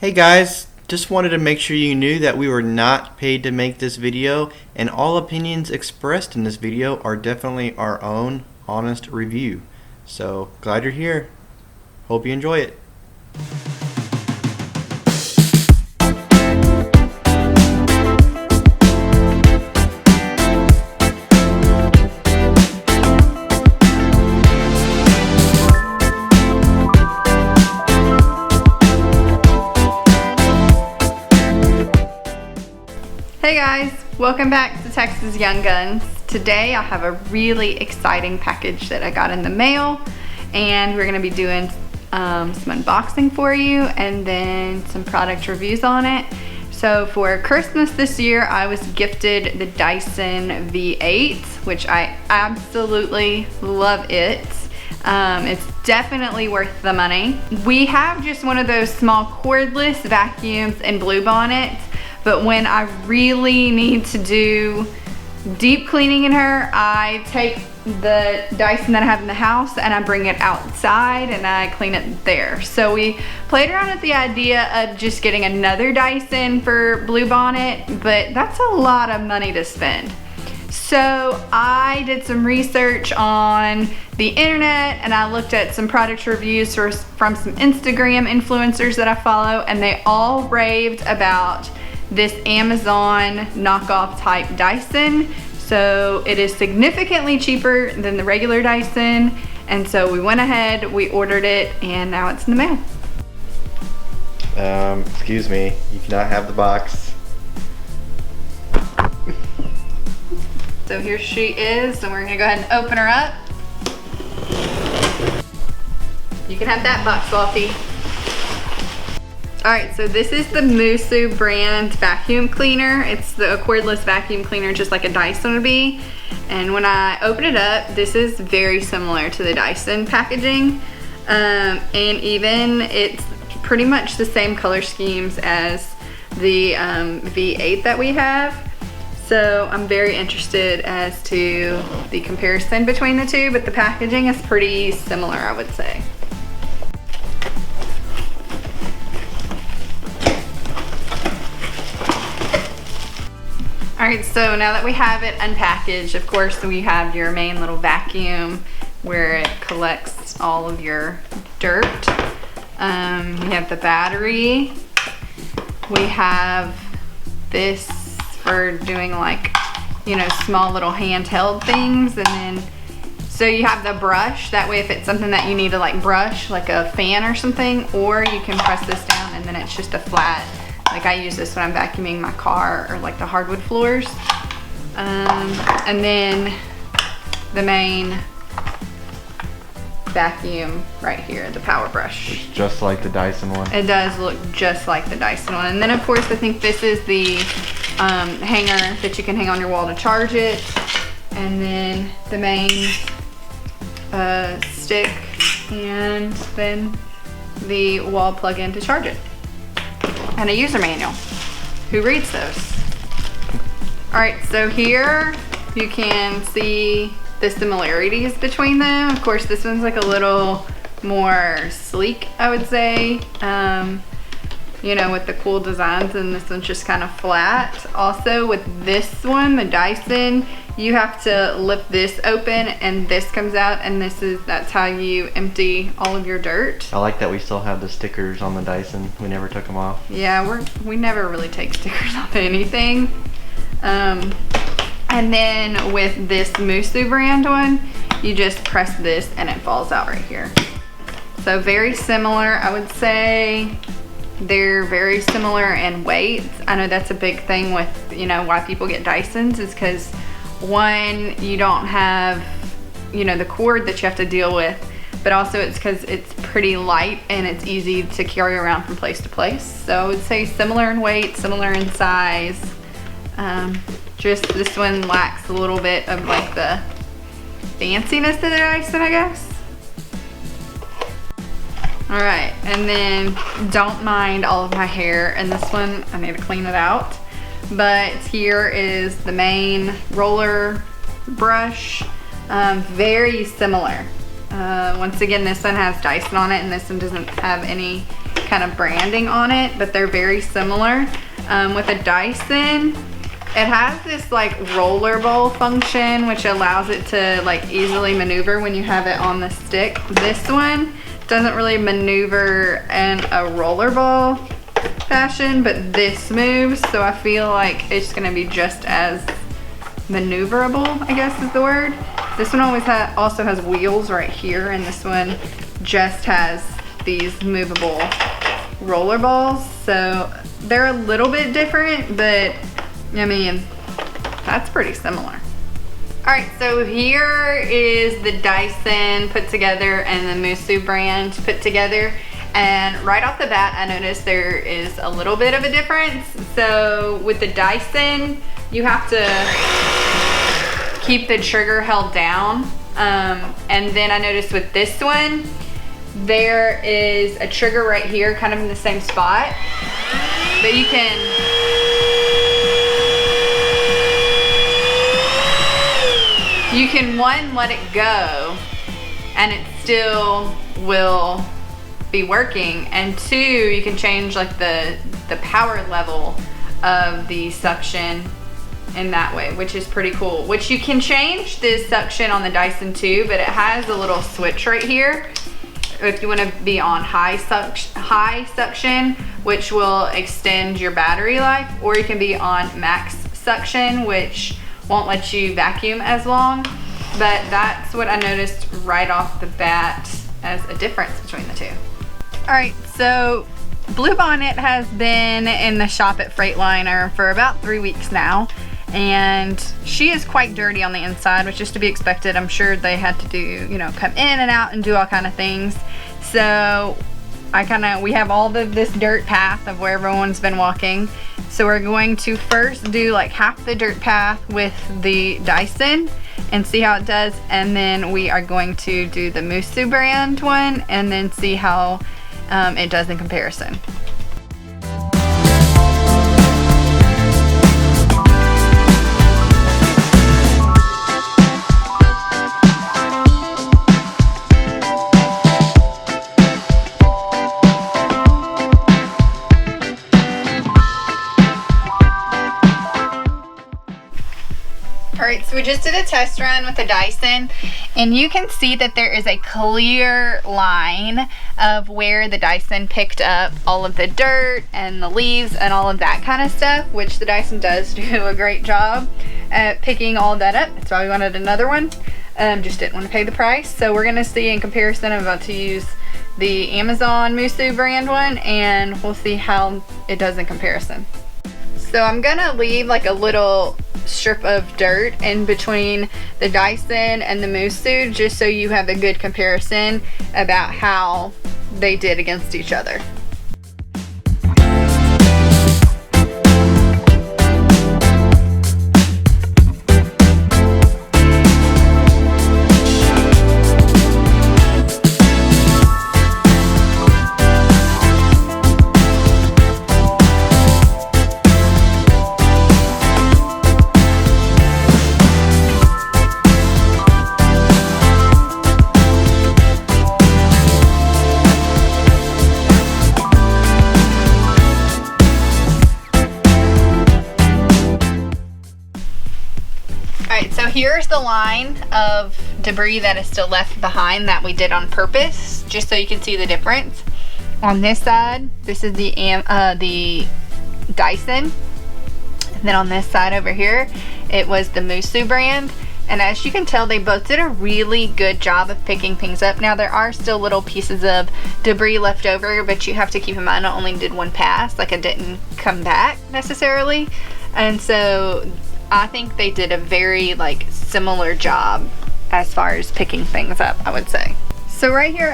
Hey guys, just wanted to make sure you knew that we were not paid to make this video, and all opinions expressed in this video are definitely our own honest review. So glad you're here. Hope you enjoy it. Hey guys, welcome back to Texas Young Guns. Today I have a really exciting package that I got in the mail, and we're going to be doing some unboxing for you and then some product reviews on it. So for Christmas this year I was gifted the Dyson V8, which I absolutely love it. It's definitely worth the money. We have just one of those small cordless vacuums in Bluebonnet, but when I really need to do deep cleaning in her, I take the Dyson that I have in the house and I bring it outside and I clean it there. So we played around with the idea of just getting another Dyson for Bluebonnet, but that's a lot of money to spend. So I did some research on the internet and I looked at some product reviews from some Instagram influencers that I follow, and they all raved about this Amazon knockoff type Dyson. So it is significantly cheaper than the regular Dyson, and so we went ahead, we ordered it, and now it's in the mail. Excuse me, you cannot have the box. So here she is, and we're gonna go ahead and open her up. You can have that box, Lofty. Alright, so this is the Moosoo brand vacuum cleaner. It's the cordless vacuum cleaner, just like a Dyson would be. And when I open it up, this is very similar to the Dyson packaging. And even it's pretty much the same color schemes as the V8 that we have. So I'm very interested as to the comparison between the two, but the packaging is pretty similar, I would say. Alright, so now that we have it unpackaged, of course we have your main little vacuum where it collects all of your dirt. We have the battery. We have this for doing, like, you know, small little handheld things. And then, so you have the brush. That way if it's something that you need to like brush, like a fan or something, or you can press this down and then it's just a flat. Like I use this when I'm vacuuming my car or like the hardwood floors. And then the main vacuum right here, the power brush. It's just like the Dyson one. It does look just like the Dyson one. And then of course I think this is the hanger that you can hang on your wall to charge it. And then the main stick, and then the wall plug-in to charge it. And a user manual. Who reads those? Alright, so here you can see the similarities between them. Of course, this one's like a little more sleek, I would say. You know, with the cool designs, and this one's just kind of flat. Also with this one, the Dyson, you have to lift this open and this comes out, and that's how you empty all of your dirt. I like that we still have the stickers on the Dyson. We never took them off. Yeah, we never really take stickers off anything. And then with this Moosoo brand one, you just press this and it falls out right here. So very similar, I would say. They're very similar in weight. I know that's a big thing with, you know, why people get Dysons, is because one, you don't have, you know, the cord that you have to deal with, but also it's because it's pretty light and it's easy to carry around from place to place. So I would say similar in weight, similar in size. Just this one lacks a little bit of like the fanciness of the Dyson, I guess. All right, and then don't mind all of my hair in this one. I need to clean it out. But here is the main roller brush. Very similar. Once again, this one has Dyson on it, and this one doesn't have any kind kind of branding on it, but they're very similar. With a Dyson, it has this like rollerball function, which allows it to like easily maneuver when you have it on the stick. This one doesn't really maneuver in a rollerball fashion, but this moves, so I feel like it's gonna be just as maneuverable, I guess is the word. This one also has wheels right here, and this one just has these movable roller balls. So they're a little bit different, but I mean, that's pretty similar. All right, so here is the Dyson put together and the Musu brand put together. And right off the bat, I noticed there is a little bit of a difference. So with the Dyson, you have to keep the trigger held down. And then I noticed with this one, there is a trigger right here, kind of in the same spot. But you can one, let it go, and it still will be working, and two, you can change like the power level of the suction in that way, which is pretty cool. Which you can change this suction on the Dyson too, but it has a little switch right here if you want to be on high suction, which will extend your battery life, or you can be on max suction, which won't let you vacuum as long. But that's what I noticed right off the bat as a difference between the two. All right, so Bluebonnet has been in the shop at Freightliner for about 3 weeks now, and she is quite dirty on the inside, which is to be expected. I'm sure they had to do, you know, come in and out and do all kind of things. So we have all this dirt path of where everyone's been walking. So we're going to first do like half the dirt path with the Dyson and see how it does, and then we are going to do the Musu brand one and then see how it does in comparison. Alright, so we just did a test run with the Dyson, and you can see that there is a clear line of where the Dyson picked up all of the dirt and the leaves and all of that kind of stuff, which the Dyson does do a great job at picking all of that up. That's why we wanted another one. Just didn't want to pay the price. So we're going to see in comparison. I'm about to use the Amazon Moosoo brand one, and we'll see how it does in comparison. So I'm gonna leave like a little strip of dirt in between the Dyson and the Musu, just so you have a good comparison about how they did against each other. Alright, so here's the line of debris that is still left behind that we did on purpose, just so you can see the difference. On this side, this is the Dyson, and then on this side over here, it was the Musu brand. And as you can tell, they both did a really good job of picking things up. Now, there are still little pieces of debris left over, but you have to keep in mind I only did one pass, like I didn't come back necessarily. And so I think they did a very similar job as far as picking things up, I would say. So right here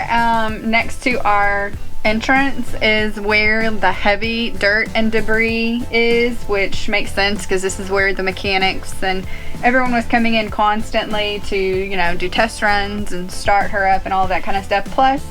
next to our entrance is where the heavy dirt and debris is, which makes sense because this is where the mechanics and everyone was coming in constantly to, you know, do test runs and start her up and all that kind of stuff. Plus,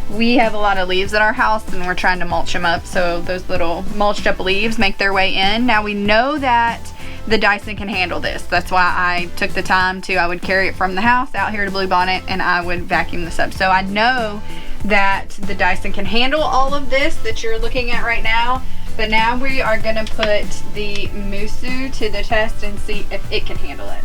we have a lot of leaves at our house and we're trying to mulch them up, so those little mulched up leaves make their way in. Now we know that the Dyson can handle this. That's why I took the time to, I would carry it from the house out here to Bluebonnet and I would vacuum this up. So I know that the Dyson can handle all of this that you're looking at right now. But now we are gonna put the Musu to the test and see if it can handle it.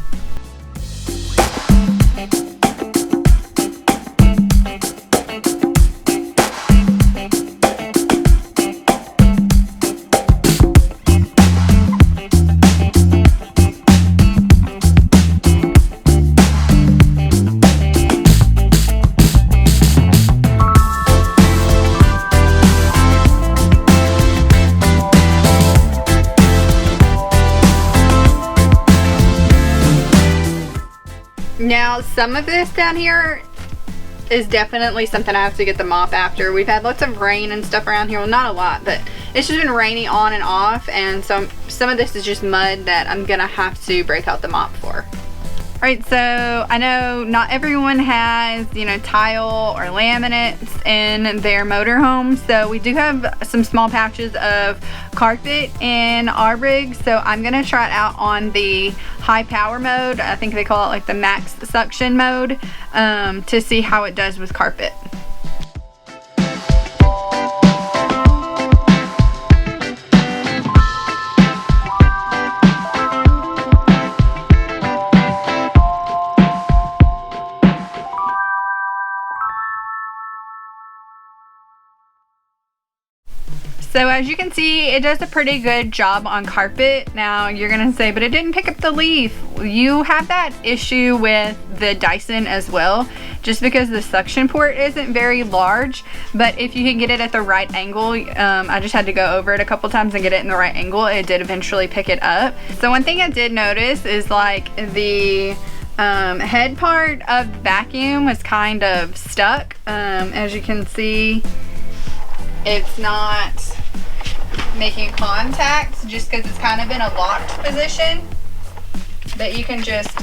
Now, some of this down here is definitely something I have to get the mop after. We've had lots of rain and stuff around here. Well, not a lot, but it's just been rainy on and off, and so some of this is just mud that I'm gonna have to break out the mop for. All right, so I know not everyone has, you know, tile or laminates in their motorhome, so we do have some small patches of carpet in our rig, so I'm gonna try it out on the high power mode. I think they call it like the max suction mode, to see how it does with carpet. So as you can see, it does a pretty good job on carpet. Now you're gonna say, but it didn't pick up the leaf. You have that issue with the Dyson as well, just because the suction port isn't very large, but if you can get it at the right angle, I just had to go over it a couple times and get it in the right angle, it did eventually pick it up. So one thing I did notice is like the head part of the vacuum was kind of stuck. As you can see, it's not making contact just because it's kind of in a locked position, but you can just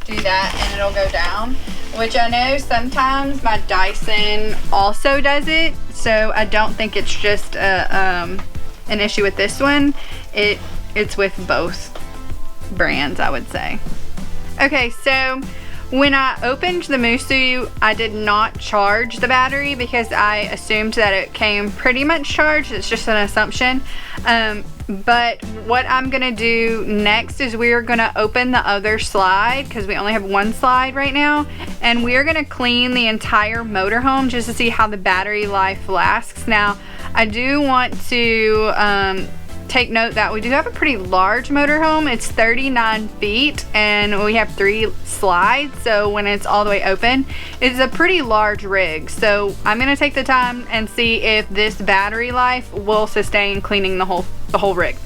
do that and it'll go down, which I know sometimes my Dyson also does it, so I don't think it's just an issue with this one. It's with both brands, I would say. Okay, so when I opened the Musu, I did not charge the battery because I assumed that it came pretty much charged. It's just an assumption. But what I'm gonna do next is we are gonna open the other slide, because we only have one slide right now, and we are gonna clean the entire motorhome just to see how the battery life lasts. Now, I do want to take note that we do have a pretty large motorhome. It's 39 feet and we have 3 slides, so when it's all the way open, it's a pretty large rig. So I'm gonna take the time and see if this battery life will sustain cleaning the whole rig.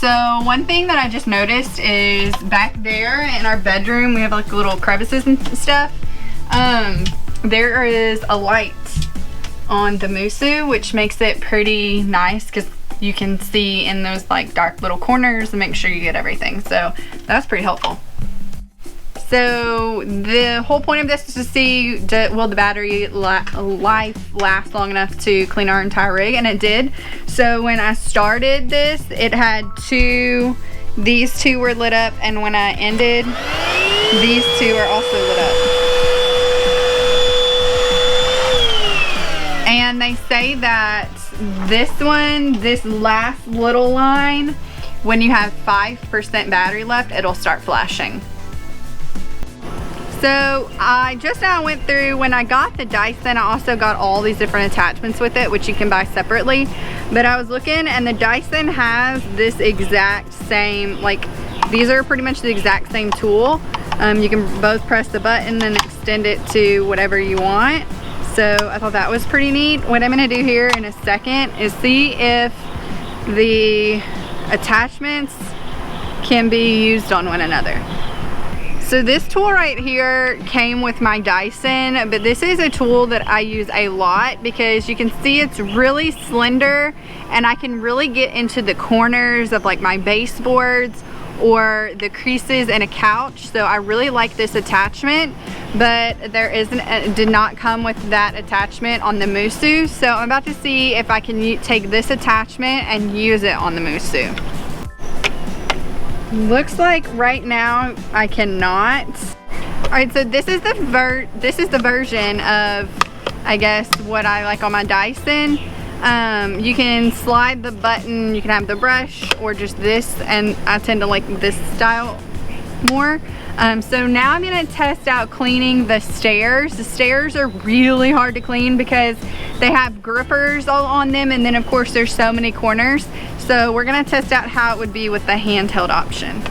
So one thing that I just noticed is back there in our bedroom, we have like little crevices and stuff. There is a light on the Musu, which makes it pretty nice because you can see in those like dark little corners and make sure you get everything. So that's pretty helpful. So the whole point of this is to see, will the battery life last long enough to clean our entire rig, and it did. So when I started this, it had these two were lit up, and when I ended, these two are also lit up. And they say that this last little line, when you have 5% battery left, it'll start flashing. So I just now went through, when I got the Dyson, I also got all these different attachments with it, which you can buy separately. But I was looking, and the Dyson has this exact same, like, these are pretty much the exact same tool. You can both press the button and extend it to whatever you want. So I thought that was pretty neat. What I'm gonna do here in a second is see if the attachments can be used on one another. So this tool right here came with my Dyson, but this is a tool that I use a lot because you can see it's really slender and I can really get into the corners of like my baseboards or the creases in a couch. So I really like this attachment, but it did not come with that attachment on the Musu. So I'm about to see if I can take this attachment and use it on the Musu. Looks like right now I cannot. All right, so this is the version of, I guess, what I like on my Dyson. You can slide the button, you can have the brush or just this, and I tend to like this style more. So now I'm gonna test out cleaning the stairs. The stairs are really hard to clean because they have grippers all on them, and then of course there's so many corners. So we're gonna test out how it would be with the handheld option.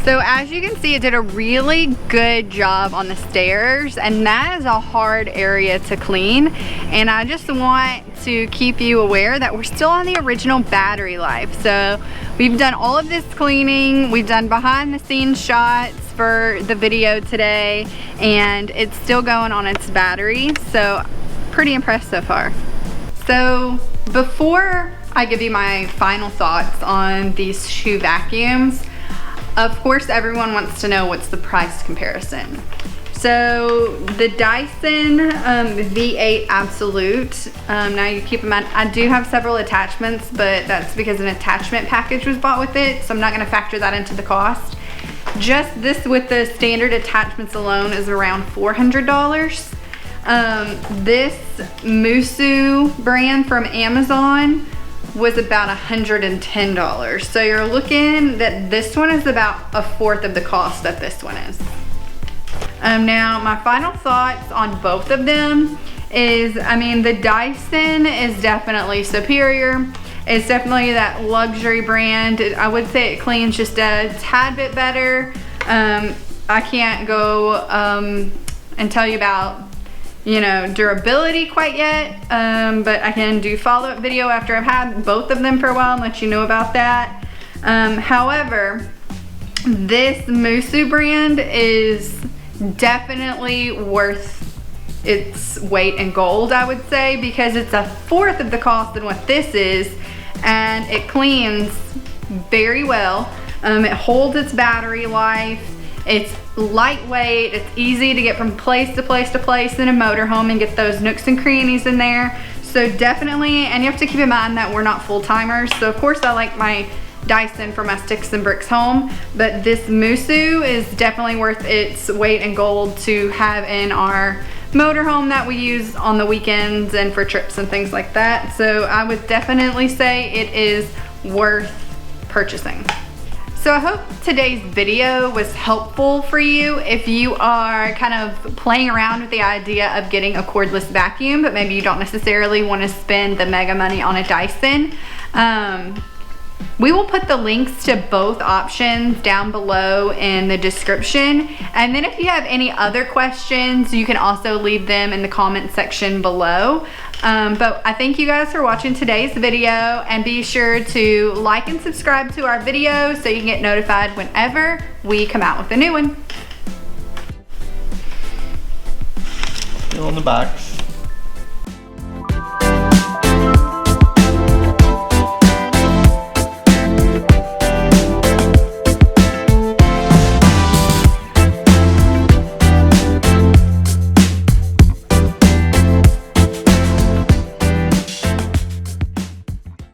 So as you can see, it did a really good job on the stairs, and that is a hard area to clean. And I just want to keep you aware that we're still on the original battery life. So we've done all of this cleaning, we've done behind the scenes shots for the video today, and it's still going on its battery. So pretty impressed so far. So before I give you my final thoughts on these shoe vacuums, of course, everyone wants to know what's the price comparison. So the Dyson V8 Absolute, now you keep in mind, I do have several attachments, but that's because an attachment package was bought with it, so I'm not gonna factor that into the cost. Just this with the standard attachments alone is around $400. This Musu brand from Amazon was about $110. So you're looking that this one is about a fourth of the cost that this one is. Now my final thoughts on both of them is, I mean, the Dyson is definitely superior. It's definitely that luxury brand. I would say it cleans just a tad bit better. I can't go and tell you about, you know, durability quite yet, but I can do follow-up video after I've had both of them for a while and let you know about that. However, this Musu brand is definitely worth its weight in gold, I would say, because it's a fourth of the cost than what this is, and it cleans very well. It holds its battery life. It's lightweight, it's easy to get from place to place to place in a motorhome and get those nooks and crannies in there. So definitely, and you have to keep in mind that we're not full-timers. So of course I like my Dyson for my sticks and bricks home, but this Musu is definitely worth its weight in gold to have in our motorhome that we use on the weekends and for trips and things like that. So I would definitely say it is worth purchasing. So I hope today's video was helpful for you if you are kind of playing around with the idea of getting a cordless vacuum, but maybe you don't necessarily want to spend the mega money on a Dyson. We will put the links to both options down below in the description. And then if you have any other questions, you can also leave them in the comment section below. But I thank you guys for watching today's video, and be sure to like and subscribe to our videos so you can get notified whenever we come out with a new one. Still in the box.